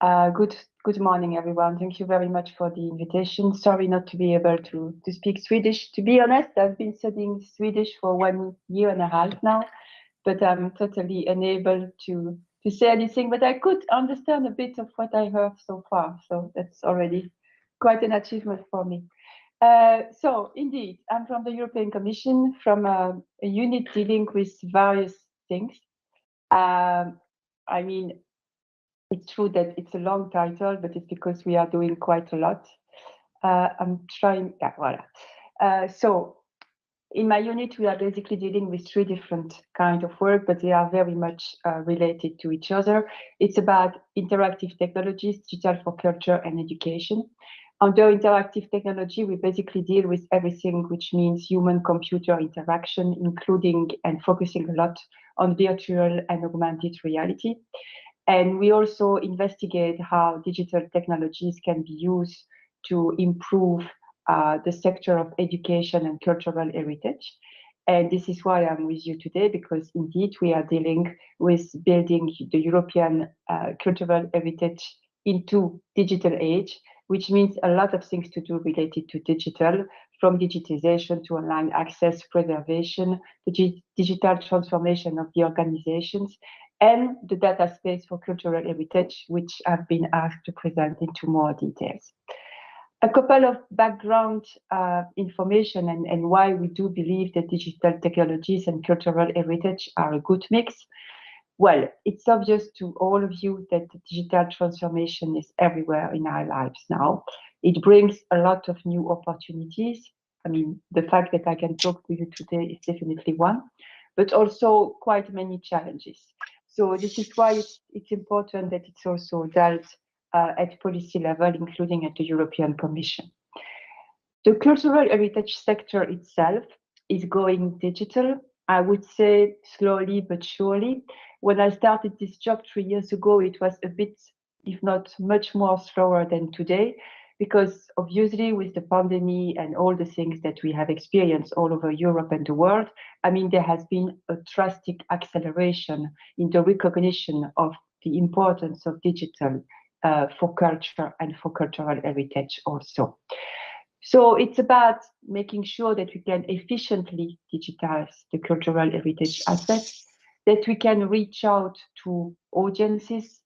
Good morning, everyone. Thank you very much for the invitation. Sorry not to be able to speak Swedish. To be honest, I've been studying Swedish for 1.5 years now, but I'm totally unable to say anything. But I could understand a bit of what I heard so far, so that's already quite an achievement for me. So indeed, I'm from the European Commission, from a unit dealing with various things. I mean, it's true that it's a long title, but it's because we are doing quite a lot. I'm trying, yeah, voilà. So in my unit, we are basically dealing with 3 different kinds of work, but they are very much related to each other. It's about interactive technologies, digital for culture and education. Under interactive technology, we basically deal with everything which means human-computer interaction, including and focusing a lot on virtual and augmented reality. And we also investigate how digital technologies can be used to improve the sector of education and cultural heritage. And this is why I'm with you today, because indeed we are dealing with building the European cultural heritage into digital age, which means a lot of things to do related to digital, from digitization to online access, preservation, the digital transformation of the organizations, and the data space for cultural heritage, which I've been asked to present into more details. A couple of background information and why we do believe that digital technologies and cultural heritage are a good mix. Well, it's obvious to all of you that the digital transformation is everywhere in our lives now. It brings a lot of new opportunities. I mean, the fact that I can talk to you today is definitely one, but also quite many challenges. So this is why it's important that it's also dealt at policy level, including at the European Commission. The cultural heritage sector itself is going digital, I would say slowly but surely. When I started this job 3 years ago, it was a bit, if not much more slower than today, because obviously with the pandemic and all the things that we have experienced all over Europe and the world, I mean, there has been a drastic acceleration in the recognition of the importance of digital for culture and for cultural heritage also. So it's about making sure that we can efficiently digitize the cultural heritage assets, that we can reach out to audiences,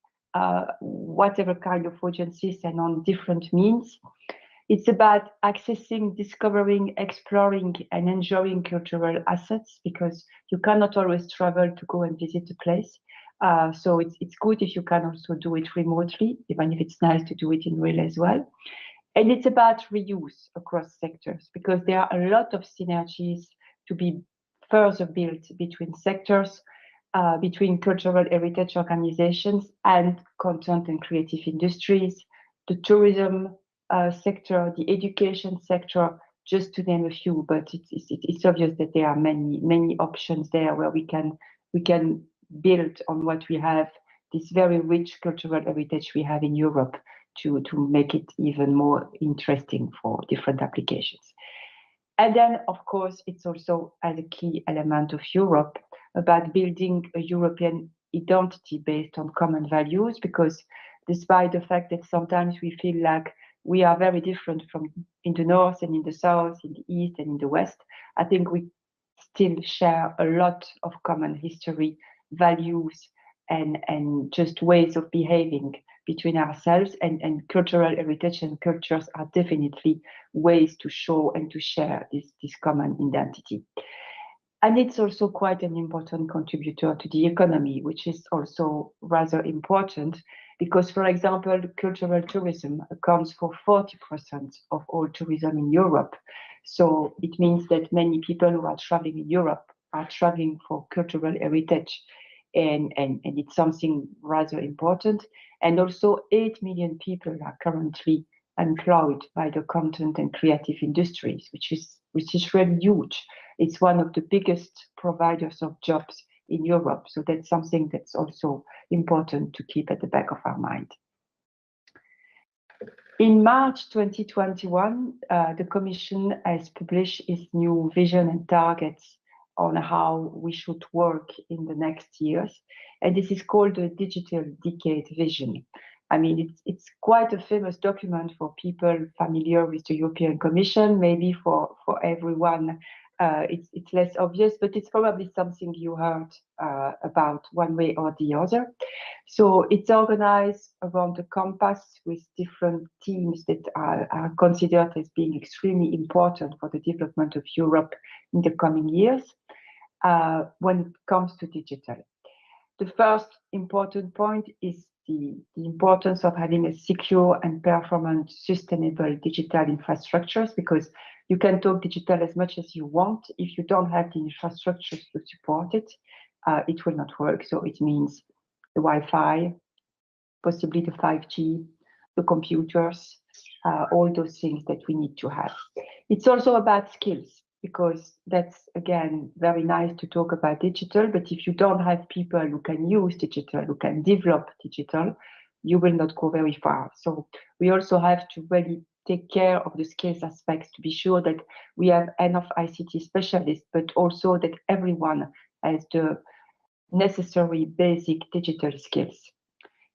whatever kind of audiences and on different means. It's about accessing, discovering, exploring, and enjoying cultural assets, because you cannot always travel to go and visit a place. So it's good if you can also do it remotely, even if it's nice to do it in real as well. And it's about reuse across sectors, because there are a lot of synergies to be further built between sectors, between cultural heritage organizations and content and creative industries, the tourism sector, the education sector, just to name a few. But it's obvious that there are many options there where we can build on what we have, this very rich cultural heritage we have in Europe, to make it even more interesting for different applications. And then, of course, it's also as a key element of Europe about building a European identity based on common values, because despite the fact that sometimes we feel like we are very different from in the north and in the south, in the east and in the west, I think we still share a lot of common history, values, and just ways of behaving between ourselves, and cultural heritage and cultures are definitely ways to show and to share this common identity. And it's also quite an important contributor to the economy, which is also rather important, because, for example, cultural tourism accounts for 40% of all tourism in Europe. So it means that many people who are traveling in Europe are traveling for cultural heritage. And it's something rather important. And also 8 million people are currently employed by the content and creative industries, which is really huge. It's one of the biggest providers of jobs in Europe. So that's something that's also important to keep at the back of our mind. In March 2021, the Commission has published its new vision and targets on how we should work in the next years. And this is called the Digital Decade Vision. I mean, it's quite a famous document for people familiar with the European Commission. Maybe for everyone, it's less obvious, but it's probably something you heard about one way or the other. So it's organized around the compass with different themes that are considered as being extremely important for the development of Europe in the coming years when it comes to digital. The first important point is the importance of having a secure and performant, sustainable digital infrastructures, because you can talk digital as much as you want. If you don't have the infrastructures to support it, it will not work. So it means the Wi-Fi, possibly the 5G, the computers, all those things that we need to have. It's also about skills, because that's, again, very nice to talk about digital, but if you don't have people who can use digital, who can develop digital, you will not go very far. So we also have to really take care of the skills aspects to be sure that we have enough ICT specialists, but also that everyone has the necessary basic digital skills.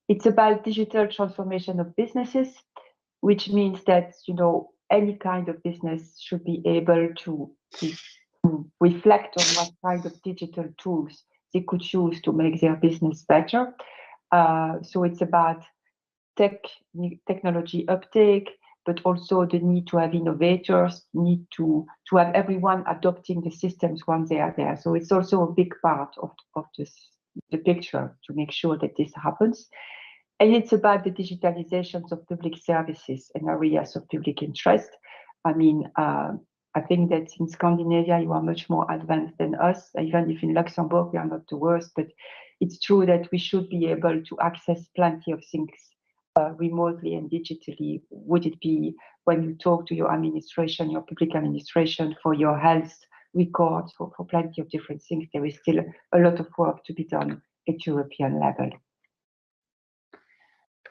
It's about digital transformation of businesses, which means that, you know, any kind of business should be able to reflect on what kind of digital tools they could use to make their business better. So it's about technology uptake, but also the need to have innovators, need to have everyone adopting the systems once they are there. So it's also a big part of the picture to make sure that this happens. And it's about the digitalizations of public services and areas of public interest. I mean, I think that in Scandinavia, you are much more advanced than us. Even if in Luxembourg, we are not the worst, but it's true that we should be able to access plenty of things remotely and digitally. Would it be when you talk to your administration, your public administration, for your health records, for plenty of different things? There is still a lot of work to be done at European level.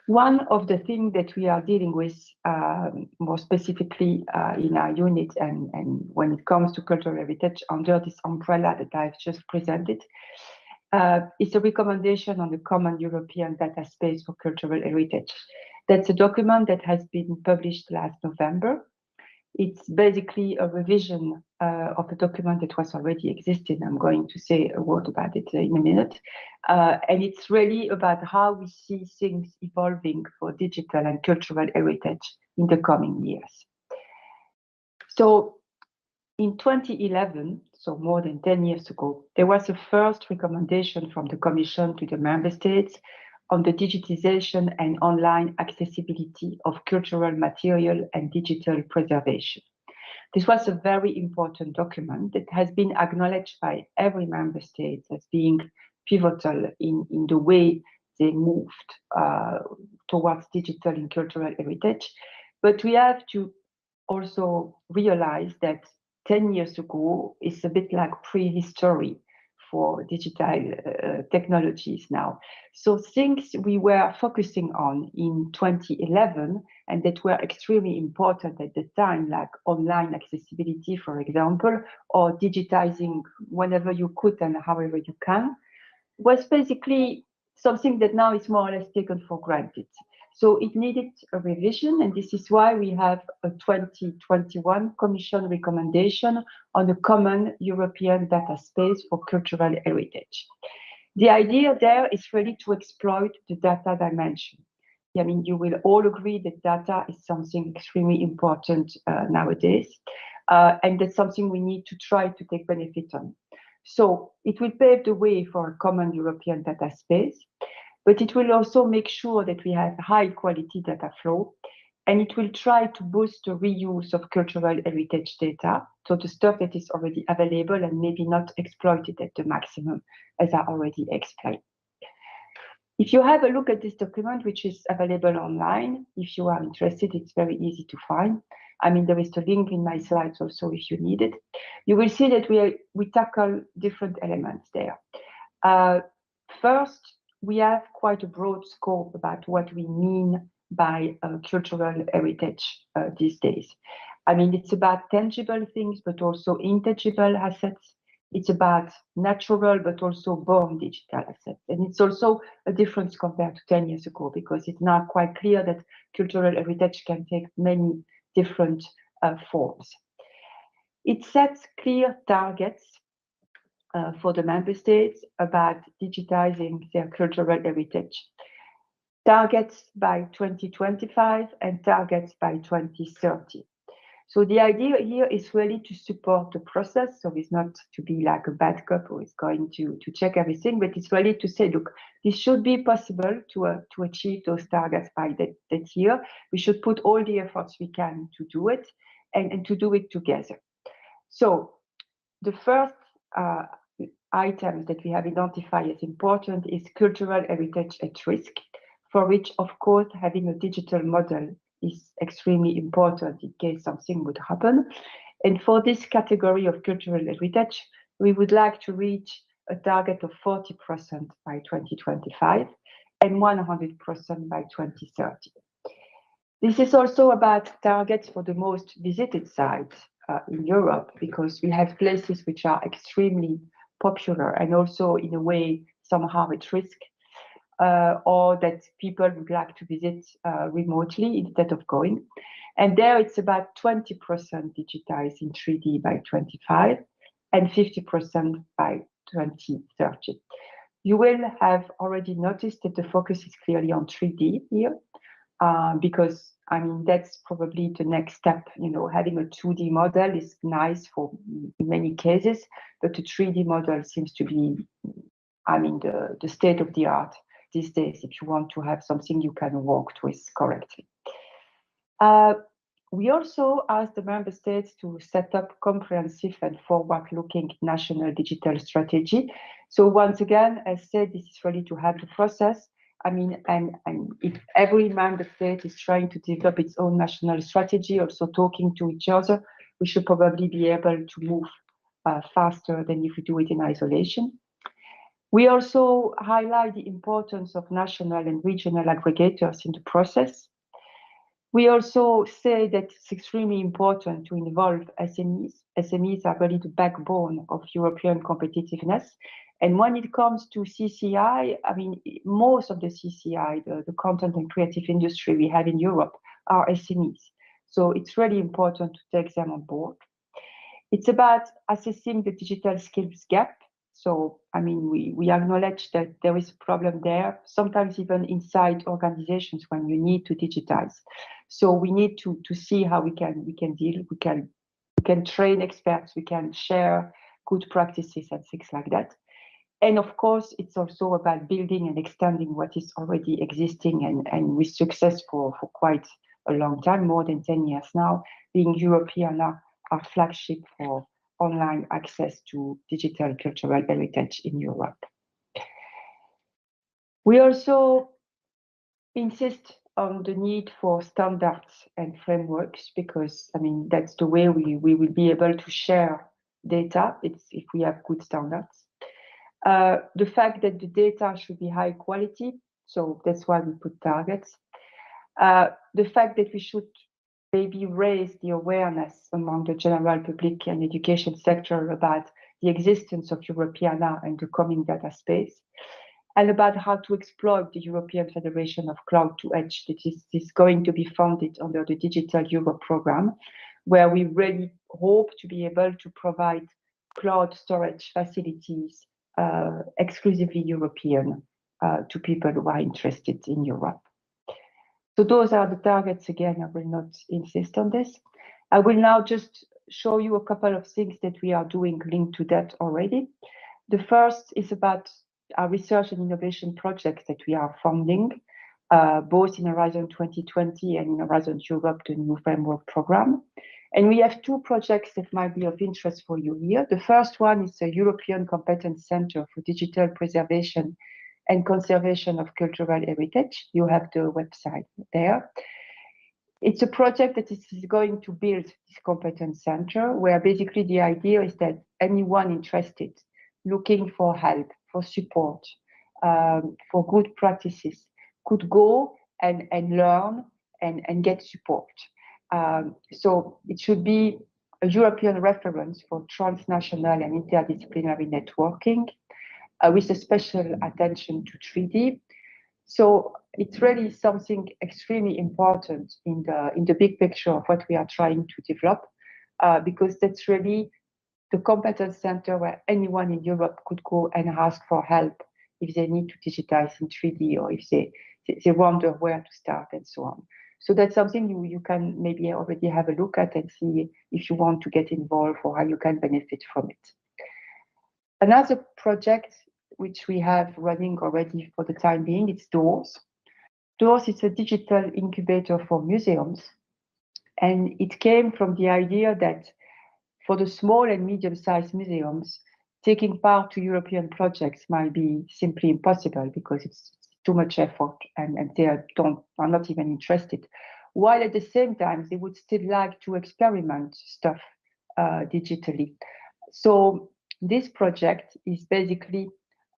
One of the things that we are dealing with more specifically in our unit and when it comes to cultural heritage under this umbrella that I've just presented is a recommendation on the Common European Data Space for Cultural Heritage. That's a document that has been published last November. It's basically a revision of a document that was already existing. I'm going to say a word about it in a minute. And it's really about how we see things evolving for digital and cultural heritage in the coming years. So in 2011, so more than 10 years ago, there was a first recommendation from the Commission to the member states on the digitization and online accessibility of cultural material and digital preservation. This was a very important document that has been acknowledged by every member state as being pivotal in the way they moved towards digital and cultural heritage. But we have to also realize that 10 years ago is a bit like prehistory for digital technologies now. So things we were focusing on in 2011 and that were extremely important at the time, like online accessibility, for example, or digitizing whenever you could and however you can, was basically something that now is more or less taken for granted. So it needed a revision, and this is why we have a 2021 Commission recommendation on a common European data space for cultural heritage. The idea there is really to exploit the data dimension. I mean, you will all agree that data is something extremely important nowadays, and that's something we need to try to take benefit on. So it will pave the way for a common European data space, but it will also make sure that we have high quality data flow, and it will try to boost the reuse of cultural heritage data, so the stuff that is already available and maybe not exploited at the maximum, as I already explained. If you have a look at this document, which is available online, if you are interested, it's very easy to find. I mean, there is the link in my slides also if you need it. You will see that we tackle different elements there. First, we have quite a broad scope about what we mean by cultural heritage these days. I mean, it's about tangible things, but also intangible assets. It's about natural but also born digital assets. And it's also a difference compared to 10 years ago, because it's now quite clear that cultural heritage can take many different forms. It sets clear targets for the member states about digitizing their cultural heritage. Targets by 2025 and targets by 2030. So the idea here is really to support the process. So it's not to be like a bad cop who is going to check everything, but it's really to say, look, this should be possible to achieve those targets by that year. We should put all the efforts we can to do it and to do it together. So the first item that we have identified as important is cultural heritage at risk, for which, of course, having a digital model is extremely important in case something would happen. And for this category of cultural heritage, we would like to reach a target of 40% by 2025 and 100% by 2030. This is also about targets for the most visited sites in Europe, because we have places which are extremely popular and also in a way somehow at risk, or that people would like to visit remotely instead of going. And there it's about 20% digitized in 3D by 25 and 50% by 2030. You will have already noticed that the focus is clearly on 3D here, because I mean, that's probably the next step. You know, having a 2D model is nice for many cases, but the 3D model seems to be, I mean, the state of the art these days if you want to have something you can work with correctly. We also asked the member states to set up comprehensive and forward-looking national digital strategy. So once again, as said, this is really to have the process. I mean, and if every member state is trying to develop its own national strategy, also talking to each other, we should probably be able to move faster than if we do it in isolation. We also highlight the importance of national and regional aggregators in the process. We also say that it's extremely important to involve SMEs. SMEs are really the backbone of European competitiveness. And when it comes to CCI, I mean, most of the CCI, the content and creative industry we have in Europe, are SMEs. So it's really important to take them on board. It's about assessing the digital skills gap. So, I mean, we acknowledge that there is a problem there, sometimes even inside organizations when you need to digitize. So we need to see how we can deal, we can train experts, we can share good practices and things like that. And of course, it's also about building and extending what is already existing and with success for quite a long time, more than 10 years now, being European, our flagship for online access to digital cultural heritage in Europe. We also insist on the need for standards and frameworks, because I mean that's the way we will be able to share data. It's if we have good standards. The fact that the data should be high quality, so that's why we put targets. The fact that we should maybe raise the awareness among the general public and education sector about the existence of Europeana and the coming data space, and about how to exploit the European Federation of Cloud to Edge that is going to be funded under the Digital Europe program, where we really hope to be able to provide cloud storage facilities exclusively European to people who are interested in Europe. So those are the targets. Again, I will not insist on this. I will now just show you a couple of things that we are doing linked to that already. The first is about our research and innovation projects that we are funding, both in Horizon 2020 and in Horizon Europe, the new framework program. And we have two projects that might be of interest for you here. The first one is a European Competence Center for Digital Preservation and Conservation of Cultural Heritage. You have the website there. It's a project that is going to build this competence center, where basically the idea is that anyone interested, looking for help, for support, for good practices, could go and learn and get support. So it should be a European reference for transnational and interdisciplinary networking with a special attention to 3D. So it's really something extremely important in the big picture of what we are trying to develop, because that's really the competence center where anyone in Europe could go and ask for help if they need to digitize in 3D or if they wonder where to start and so on. So that's something you can maybe already have a look at and see if you want to get involved or how you can benefit from it. Another project which we have running already for the time being, it's DOORS. DOORS is a digital incubator for museums. And it came from the idea that for the small and medium-sized museums, taking part to European projects might be simply impossible because it's too much effort and they are not even interested. While at the same time, they would still like to experiment stuff digitally. So this project is basically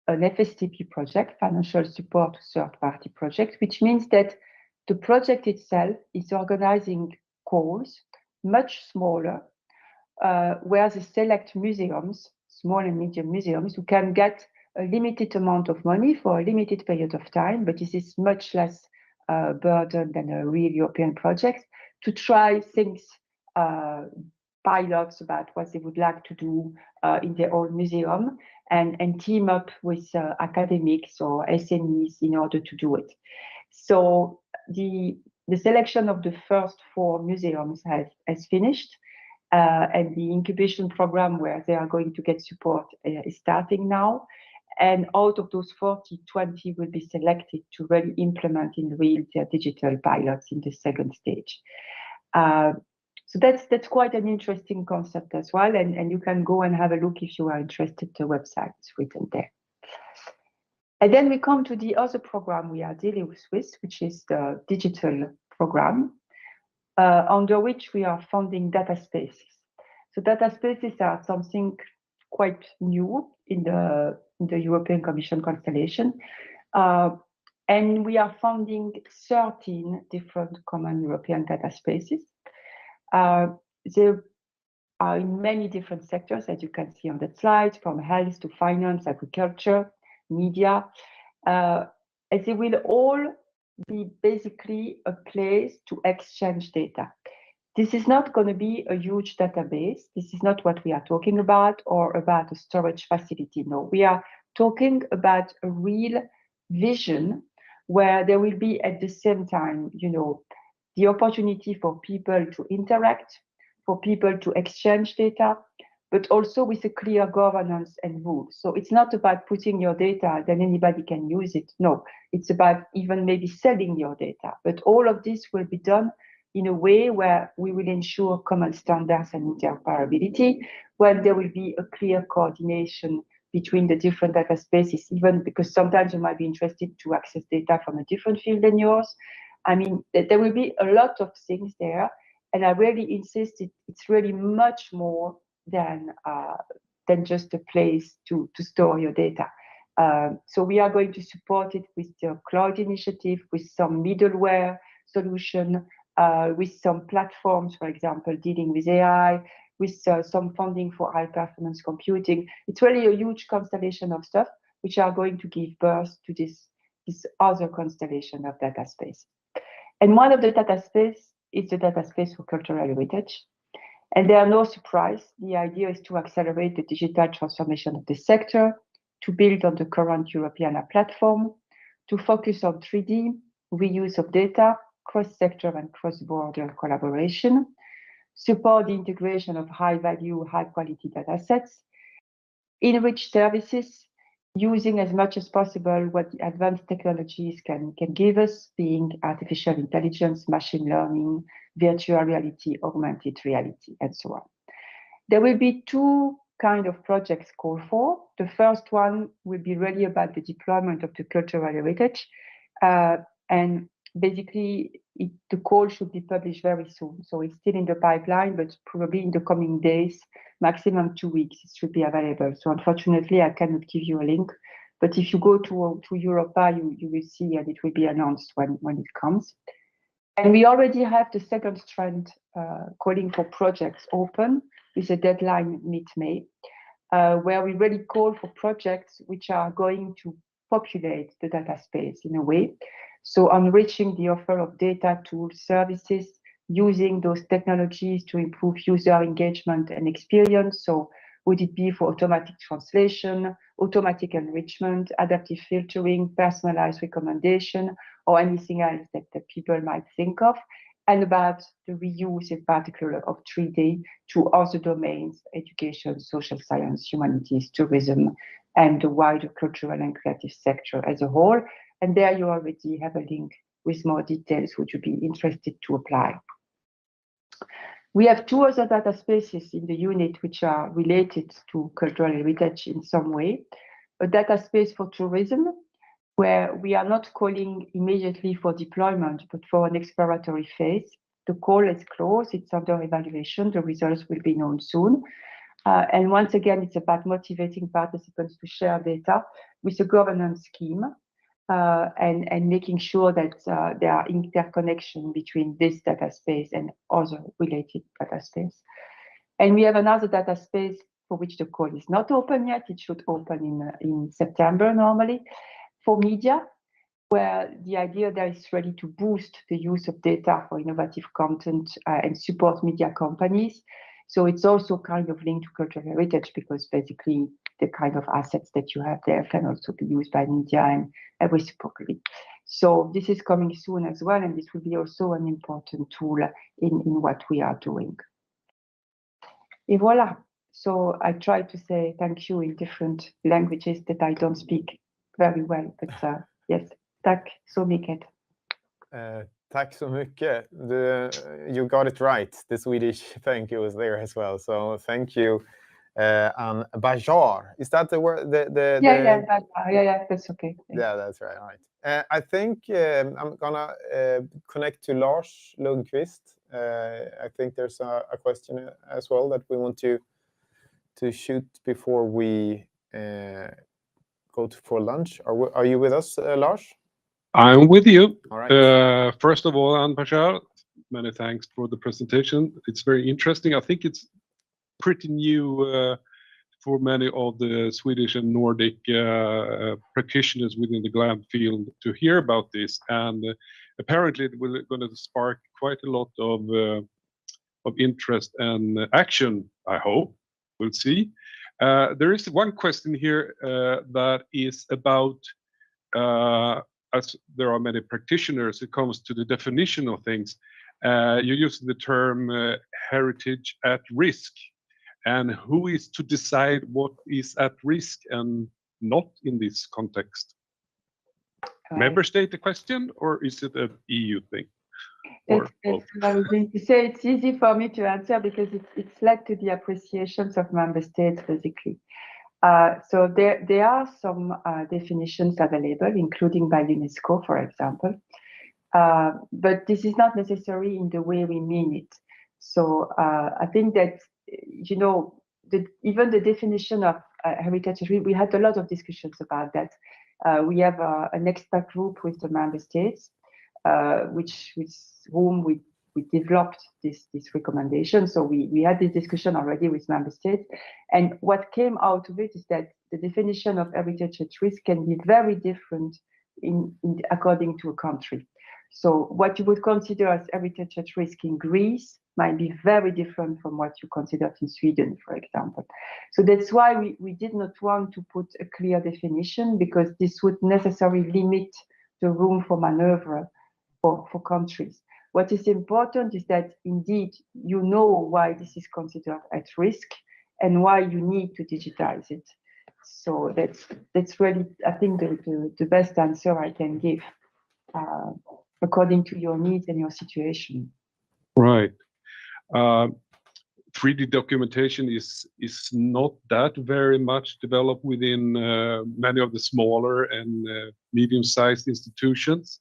an FSTP project, financial support to third-party project, which means that the project itself is organizing calls, much smaller, where the select museums, small and medium museums, who can get a limited amount of money for a limited period of time, but this is much less burden than a real European project, to try things, pilots about what they would like to do in their own museum and team up with academics or SMEs in order to do it. So the selection of the first 4 museums has finished. And the incubation program where they are going to get support is starting now. And out of those 40, 20 will be selected to really implement in real their digital pilots in the second stage. So that's quite an interesting concept as well. And you can go and have a look if you are interested. The website is written there. And then we come to the other program we are dealing with, which is the digital program, under which we are funding data spaces. So data spaces are something quite new in the European Commission constellation. And we are funding 13 different common European data spaces. They are in many different sectors, as you can see on the slide, from health to finance, agriculture, media. And they will all be basically a place to exchange data. This is not going to be a huge database. This is not what we are talking about or about a storage facility. No, we are talking about a real vision where there will be at the same time, the opportunity for people to interact, for people to exchange data, but also with a clear governance and rules. So it's not about putting your data, then anybody can use it. No, it's about even maybe selling your data. But all of this will be done in a way where we will ensure common standards and interoperability, when there will be a clear coordination between the different data spaces, even because sometimes you might be interested to access data from a different field than yours. I mean, there will be a lot of things there. And I really insist it's really much more than just a place to store your data. So we are going to support it with the cloud initiative, with some middleware solution, with some platforms, for example, dealing with AI, with some funding for high performance computing. It's really a huge constellation of stuff which are going to give birth to this other constellation of data space. And one of the data space is the data space for cultural heritage. And there are no surprise. The idea is to accelerate the digital transformation of the sector, to build on the current European platform, to focus on 3D, reuse of data, cross-sector and cross-border collaboration, support the integration of high-value, high-quality data sets, enrich services, using as much as possible what the advanced technologies can give us, being artificial intelligence, machine learning, virtual reality, augmented reality, and so on. There will be 2 kinds of projects called for. The first one will be really about the deployment of the cultural heritage. And basically, the call should be published very soon. So it's still in the pipeline, but probably in the coming days, maximum 2 weeks, it should be available. So unfortunately, I cannot give you a link. But if you go to Europa, you will see, and it will be announced when it comes. And we already have the second strand calling for projects open with a deadline mid-May, where we really call for projects which are going to populate the data space in a way. So enriching the offer of data tools, services, using those technologies to improve user engagement and experience. So would it be for automatic translation, automatic enrichment, adaptive filtering, personalized recommendation, or anything else that people might think of? And about the reuse in particular of 3D to other domains, education, social science, humanities, tourism, and the wider cultural and creative sector as a whole. And there you already have a link with more details. Would you be interested to apply? We have two other data spaces in the unit which are related to cultural heritage in some way. A data space for tourism, where we are not calling immediately for deployment, but for an exploratory phase. The call is closed, it's under evaluation, the results will be known soon. And once again, it's about motivating participants to share data with a governance scheme and making sure that there are interconnection between this data space and other related data space. And we have another data space for which the call is not open yet. It should open in September normally, for media, where the idea there is really to boost the use of data for innovative content and support media companies. So it's also kind of linked to cultural heritage because basically the kind of assets that you have there can also be used by media and reciprocally. So this is coming soon as well, and this will be also an important tool in what we are doing. Et voilà. So I try to say thank you in different languages that I don't speak very well, but yes, tack så mycket. Tack så mycket. You got it right. The Swedish thank you was there as well. So thank you. And Bajart, is that the word? Yeah, that's okay. Yeah, that's right. I think I'm gonna connect to Lars Lundqvist. I think there's a question as well that we want to shoot before we go for lunch. Are you with us, Lars? I'm with you. All right. First of all, Anne Bajart, many thanks for the presentation. It's very interesting. I think it's pretty new for many of the Swedish and Nordic practitioners within the GLAD field to hear about this. And apparently it will going to spark quite a lot of interest and action, I hope. We'll see. There is one question here that is about as there are many practitioners, it comes to the definition of things. You use the term heritage at risk, and who is to decide what is at risk and not in this context? Member state the question, or is it an EU thing? It's I was going to say it's easy for me to answer because it's led to the appreciations of member states basically. So there are some definitions available, including by UNESCO, for example. But this is not necessary in the way we mean it. So I think that, you know, even the definition of heritage, we had a lot of discussions about that. We have an expert group with the member states, with whom we developed this recommendation. So we had this discussion already with member states. And what came out of it is that the definition of heritage at risk can be very different according to a country. So what you would consider as heritage at risk in Greece might be very different from what you consider in Sweden, for example. So that's why we did not want to put a clear definition, because this would necessarily limit the room for maneuver for countries. What is important is that indeed you know why this is considered at risk and why you need to digitize it. So that's really, I think, the best answer I can give according to your needs and your situation. Right. 3D documentation is not that very much developed within many of the smaller and medium-sized institutions.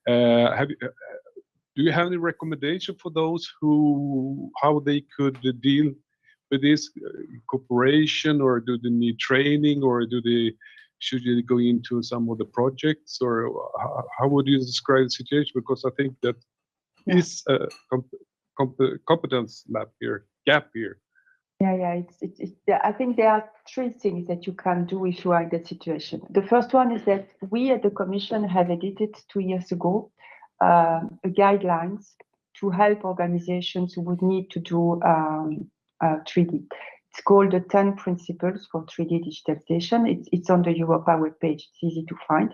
Do you have any recommendation for those how they could deal with this cooperation, or do they need training, or should they go into some of the projects, or how would you describe the situation? Because I think that is a competence gap here. Yeah. I think there are three things that you can do if you are in that situation. The first one is that we at the Commission have edited 2 years ago guidelines to help organizations who would need to do 3D. It's called the 10 Principles for 3D Digitalization. It's on the Europa webpage. It's easy to find.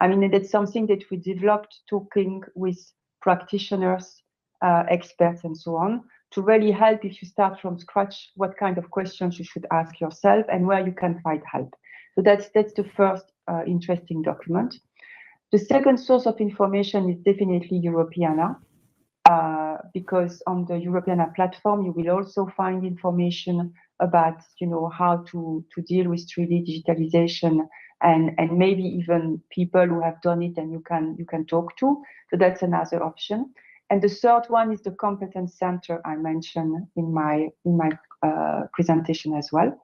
I mean, that's something that we developed talking with practitioners, experts, and so on, to really help if you start from scratch, what kind of questions you should ask yourself and where you can find help. So that's the first interesting document. The second source of information is definitely Europeana, because on the Europeana platform, you will also find information about, how to deal with 3D digitalization and maybe even people who have done it and you can talk to. So that's another option. And the third one is the competence center I mentioned in my presentation as well.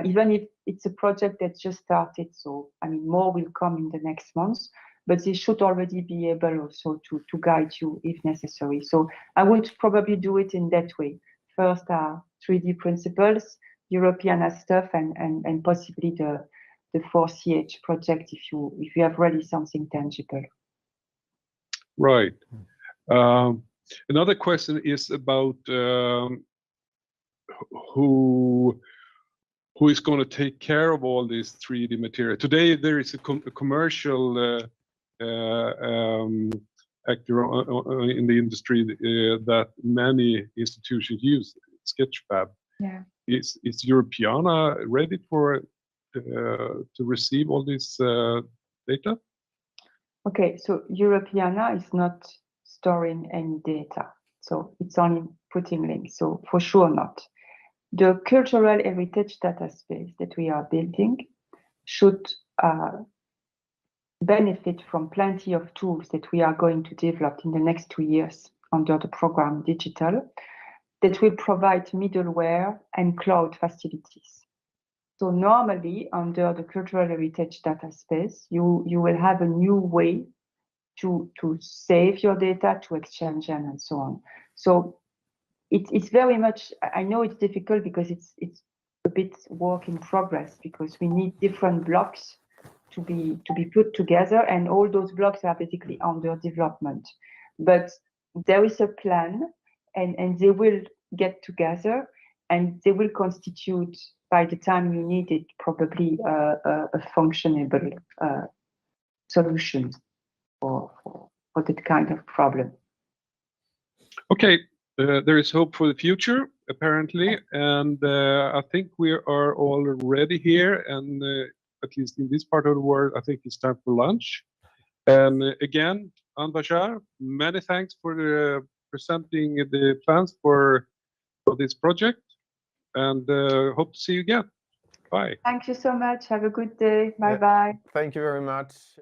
Even if it's a project that just started, so I mean more will come in the next months, but they should already be able also to guide you if necessary. So I would probably do it in that way. First, 3D principles, European stuff, and possibly the 4CH project if you have really something tangible. Right. Another question is about who is going to take care of all this 3D material. Today there is a commercial actor in the industry that many institutions use, Sketchfab. Yeah. Is Europeana ready for to receive all this data? Okay, so Europeana is not storing any data, so it's only putting links, so for sure not. The cultural heritage data space that we are building should benefit from plenty of tools that we are going to develop in the next 2 years under the program Digital that will provide middleware and cloud facilities. So normally under the cultural heritage data space, you will have a new way to save your data, to exchange them, and so on. So it's very much, I know it's difficult because it's a bit work in progress, because we need different blocks to be put together, and all those blocks are basically under development. But there is a plan, and they will get together, and they will constitute, by the time you need it, probably a functionable solution for that kind of problem. Okay, there is hope for the future, apparently, and I think we are already here, and at least in this part of the world, I think it's time for lunch. And again, Bajart, many thanks for presenting the plans for this project, and hope to see you again. Bye. Thank you so much. Have a good day. Bye-bye. Thank you very much.